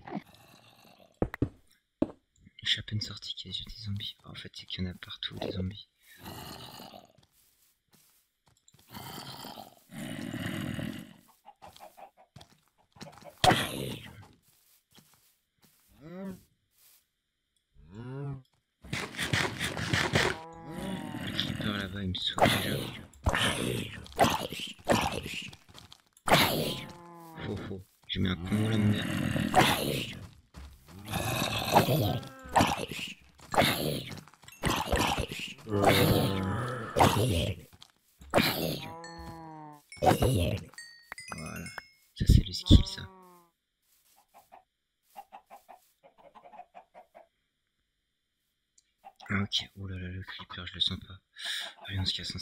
Je suis à peine sorti qu'il y a des zombies. En fait, c'est qu'il y en a partout des zombies. Le creeper là-bas, il me saoule déjà. Faux. J'ai mis un combo là, mon gars. Voilà. Ça, c'est le skill, ça. Ok, oh là là, le creeper, je le sens pas. Allez, on se casse.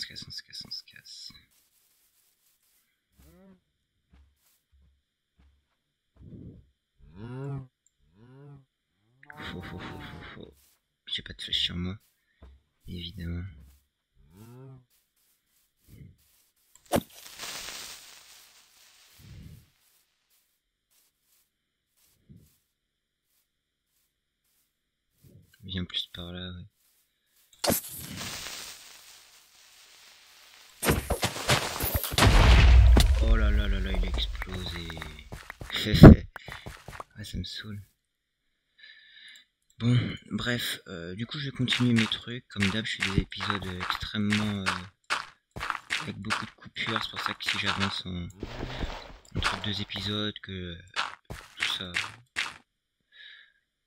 Faux. J'ai pas de flèche sur moi, évidemment. Viens plus par là, ouais. Oh là là, il a explosé. Ah, ça me saoule. Bon, bref, du coup je vais continuer mes trucs. Comme d'hab, je fais des épisodes extrêmement... avec beaucoup de coupures. C'est pour ça que si j'avance entre deux épisodes, que tout ça...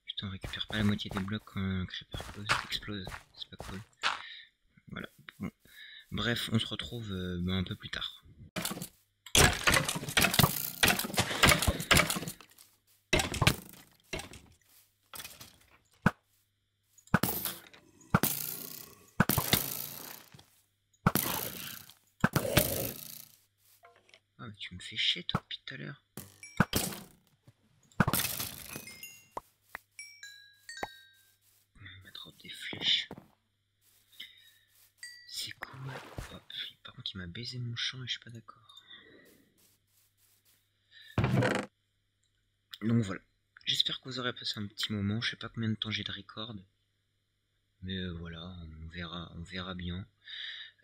Putain, on récupère pas la moitié des blocs quand un creeper explose. C'est pas cool. Voilà. Bon. Bref, on se retrouve un peu plus tard. Ah, mais tu me fais chier toi depuis tout à l'heure. On va drop des flèches. C'est cool. Hop. Par contre, il m'a baisé mon champ et je suis pas d'accord. Donc voilà. J'espère que vous aurez passé un petit moment. Je sais pas combien de temps j'ai de record. Mais voilà, on verra bien.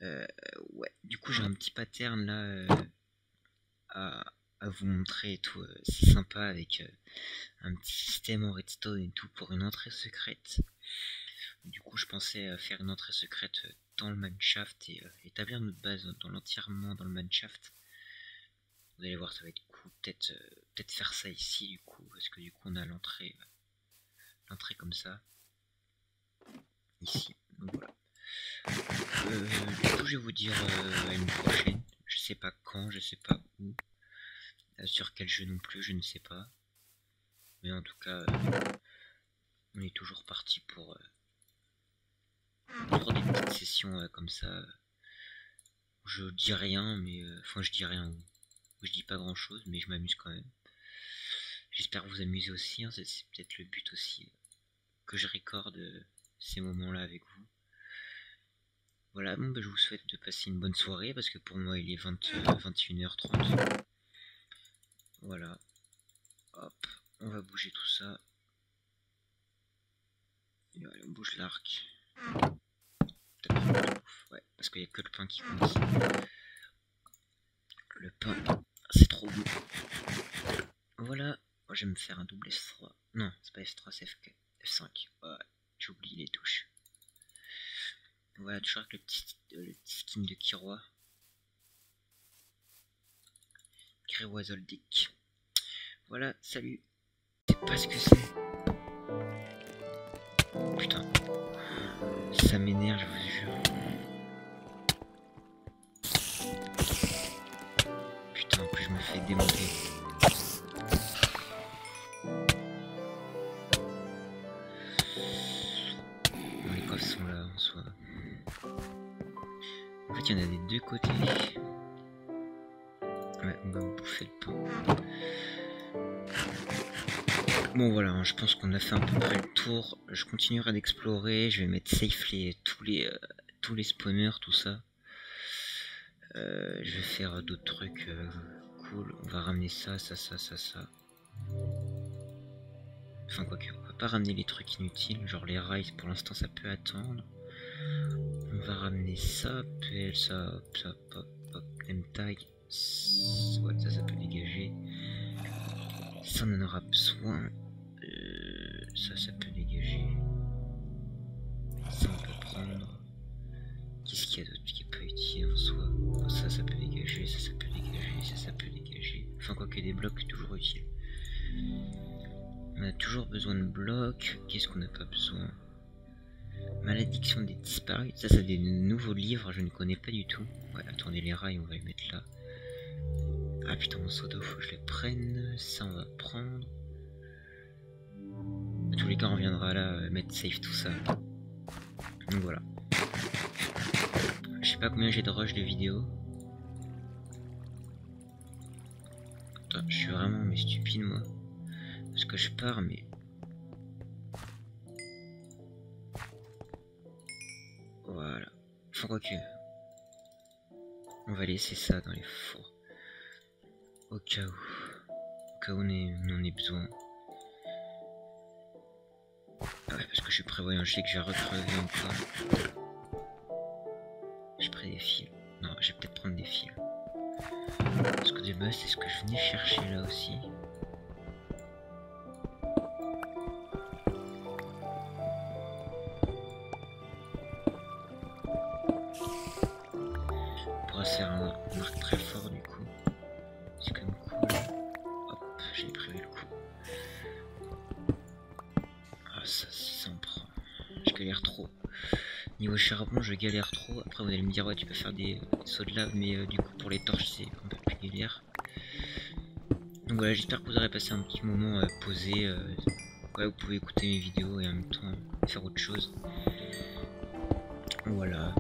Ouais, du coup j'ai un petit pattern là à vous montrer et tout. C'est sympa avec un petit système en redstone et tout pour une entrée secrète. Du coup je pensais faire une entrée secrète dans le mineshaft et établir notre base entièrement dans le mineshaft. Vous allez voir, ça va être cool. Peut-être faire ça ici du coup, parce que du coup on a l'entrée comme ça ici. Donc voilà. Du coup je vais vous dire à une prochaine. Je sais pas quand, je sais pas où, sur quel jeu non plus, je ne sais pas. Mais en tout cas, on est toujours parti pour des petites sessions comme ça. Je dis rien, mais enfin je dis rien. Je dis pas grand chose, mais je m'amuse quand même. J'espère vous amuser aussi, hein, c'est peut-être le but aussi, que je recorde ces moments-là avec vous. Voilà, bon, bah, je vous souhaite de passer une bonne soirée, parce que pour moi il est 21h30. Voilà. Hop, on va bouger tout ça. Et allez, on bouge l'arc. Ouais, parce qu'il n'y a que le pain qui compte. Le pain, c'est trop bon. Voilà, moi je vais me faire un double F3. Non, c'est pas F3, c'est F4. F5. Ouais, j'oublie les touches. Voilà, toujours avec le petit skin de Kiroi. Grewazoldik. Voilà, salut. Je sais pas ce que c'est. Putain. Ça m'énerve, je vous jure. Putain, en plus je me fais démonter. Bon, les coffres sont là en soi. En fait, il y en a des deux côtés. Ouais, on va bouffer le pain. Bon voilà, hein, je pense qu'on a fait à peu près le tour. Je continuerai d'explorer. Je vais mettre safe tous les spawners, tout ça. Je vais faire d'autres trucs cool. On va ramener ça. Enfin quoique, on va pas ramener les trucs inutiles. Genre les rails, pour l'instant ça peut attendre. On va ramener ça, PL, ça, hop, M-tag. Ouais, ça peut dégager. Ça on en aura besoin. Ça peut dégager. Ça on peut prendre. Qu'est-ce qu'il y a d'autre qui est pas utile en soi? Ça peut dégager, ça peut dégager, ça peut dégager. Enfin quoi que des blocs toujours utiles. On a toujours besoin de blocs. Qu'est-ce qu'on n'a pas besoin? Malédiction des disparus. Ça c'est des nouveaux livres, je ne connais pas du tout. Ouais, attendez, les rails on va les mettre là. Ah putain, mon soda, faut que je les prenne. Ça on va prendre. À tous les cas on reviendra là, mettre safe tout ça. Donc voilà. Je sais pas combien j'ai de rush de vidéos. Attends, je suis vraiment mais stupide moi. Parce que je pars mais... Voilà. Enfin quoi que... On va laisser ça dans les fours. Au cas où. Au cas où on en ait besoin. Ah ouais, parce que je suis prévoyant, je sais que je vais recrever encore. J'ai pris des fils. Non, je vais peut-être prendre des fils. Parce que de base, c'est ce que je venais chercher là aussi. On pourra se faire un arc très fort du coup. C'est quand même cool. Hop, j'ai prévu le coup. Ah ça me prend. Je galère trop. Niveau charbon, je galère trop. Après, vous allez me dire, ouais, tu peux faire des sauts de lave, mais du coup, pour les torches, c'est un peu plus galère. Donc voilà, j'espère que vous aurez passé un petit moment posé. Ouais, vous pouvez écouter mes vidéos et en même temps faire autre chose. Voilà.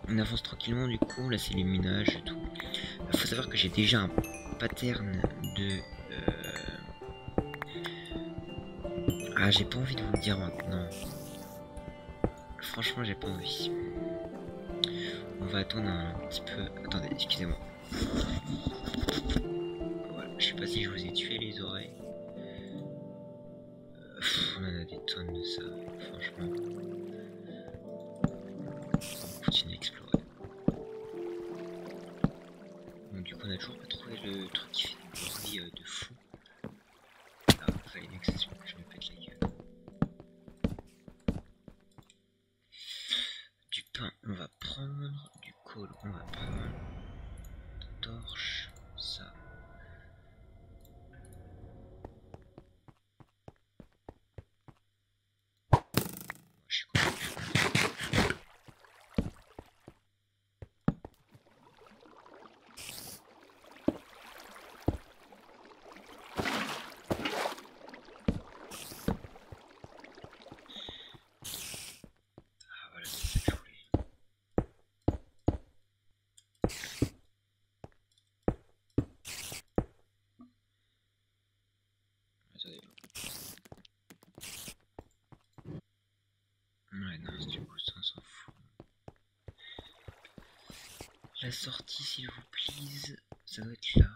On avance tranquillement du coup, là c'est les minages et tout. Faut savoir que j'ai déjà un pattern de... Ah, j'ai pas envie de vous le dire maintenant. Franchement, j'ai pas envie. On va attendre un petit peu. Attendez, excusez-moi. Voilà, je sais pas si je vous ai tué les oreilles. On en a des tonnes de ça, franchement. On continue à explorer. Bon, du coup, on a toujours pas trouvé le truc qui fait des bruits de fou. Ah, fallait bien que je me pète la gueule. Du pain, on va prendre. Du coal, on va prendre. Torche, ça. Je suis content. Ah voilà, c'est ça que je voulais. Attendez. Ouais, non, du coup, ça on s'en fout. La sortie, s'il vous plaît, ça doit être là.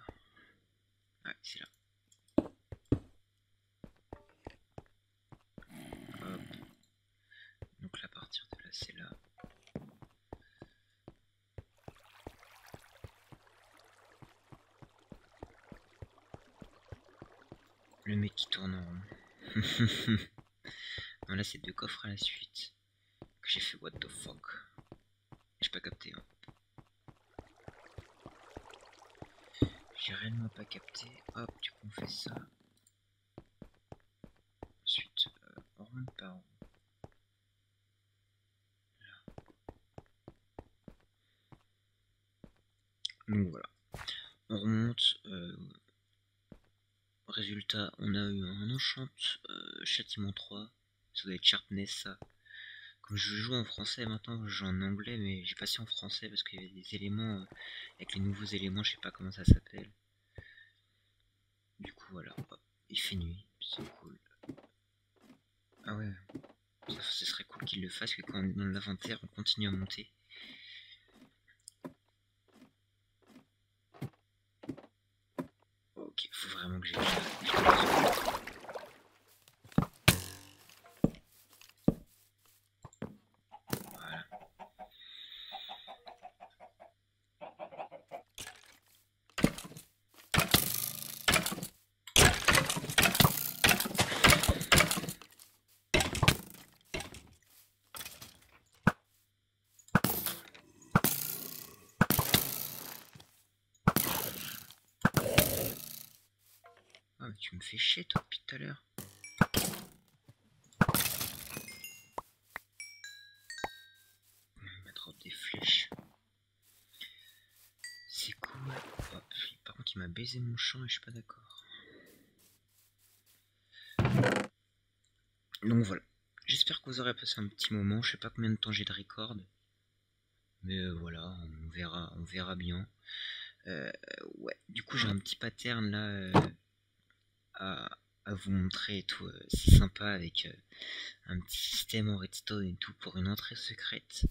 Ouais, c'est là. Hop. Donc là, à partir de là, c'est là. Le mec qui tourne en rond. Là c'est 2 coffres à la suite. Que j'ai fait what the fuck. J'ai pas capté. Hein. J'ai réellement pas capté. Hop, du coup on fait ça. Ensuite, on remonte par en haut. Donc voilà. On remonte. Résultat, on a eu un enchant châtiment 3. Ça doit être sharpness ça. Comme je joue en français maintenant, je joue en anglais, mais j'ai passé en français parce qu'il y avait des éléments, avec les nouveaux éléments, je sais pas comment ça s'appelle. Du coup voilà, hop, il fait nuit, c'est cool. Ah ouais, ce serait cool qu'il le fasse, que quand on est dans l'inventaire, on continue à monter. Ok, faut vraiment que j'aille. Ah mais tu me fais chier toi depuis tout à l'heure. On va drop des flèches. C'est cool. Hop. Par contre il m'a baisé mon champ et je suis pas d'accord. Donc voilà. J'espère que vous aurez passé un petit moment. Je sais pas combien de temps j'ai de record. Mais voilà, on verra bien. Ouais, du coup j'ai un petit pattern là à vous montrer et tout. C'est sympa avec un petit système en redstone et tout pour une entrée secrète.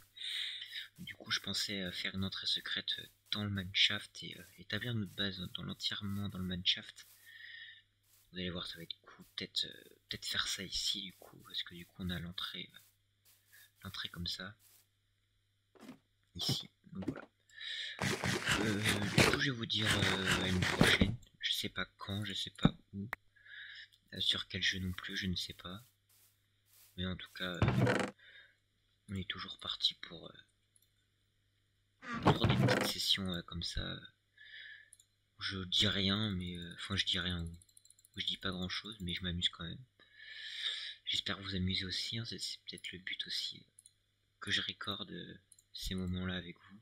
Du coup je pensais faire une entrée secrète dans le mineshaft et établir notre base entièrement dans le mineshaft. Vous allez voir, ça va être cool. Peut-être faire ça ici du coup, parce que du coup on a l'entrée comme ça. Ici, donc voilà. Du coup je vais vous dire à une prochaine. Je sais pas quand, je sais pas où. Sur quel jeu non plus, je ne sais pas. Mais en tout cas, on est toujours parti pour des petites sessions comme ça. Je dis rien, mais enfin je dis rien. Je dis pas grand chose, mais je m'amuse quand même. J'espère vous amuser aussi. Hein, c'est peut-être le but aussi que je recorde ces moments-là avec vous.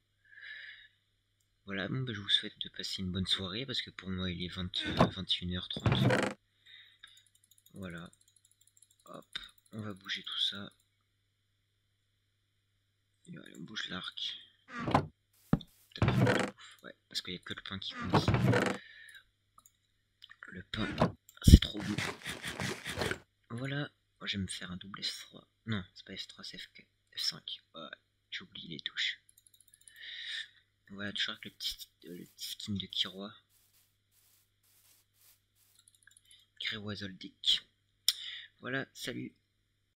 Voilà, bon, bah, je vous souhaite de passer une bonne soirée parce que pour moi il est 21h30. Voilà. Hop, on va bouger tout ça. Et allez, on bouge l'arc. Ouais, parce qu'il n'y a que le pain qui compte. Le pain, c'est trop bon. Voilà, moi je vais me faire un double F3. Non, c'est pas F3, c'est F5. Ouais, j'oublie les touches. Voilà, toujours avec le petit skin de Kiroa. Kiroa Zoldyck. Voilà, salut.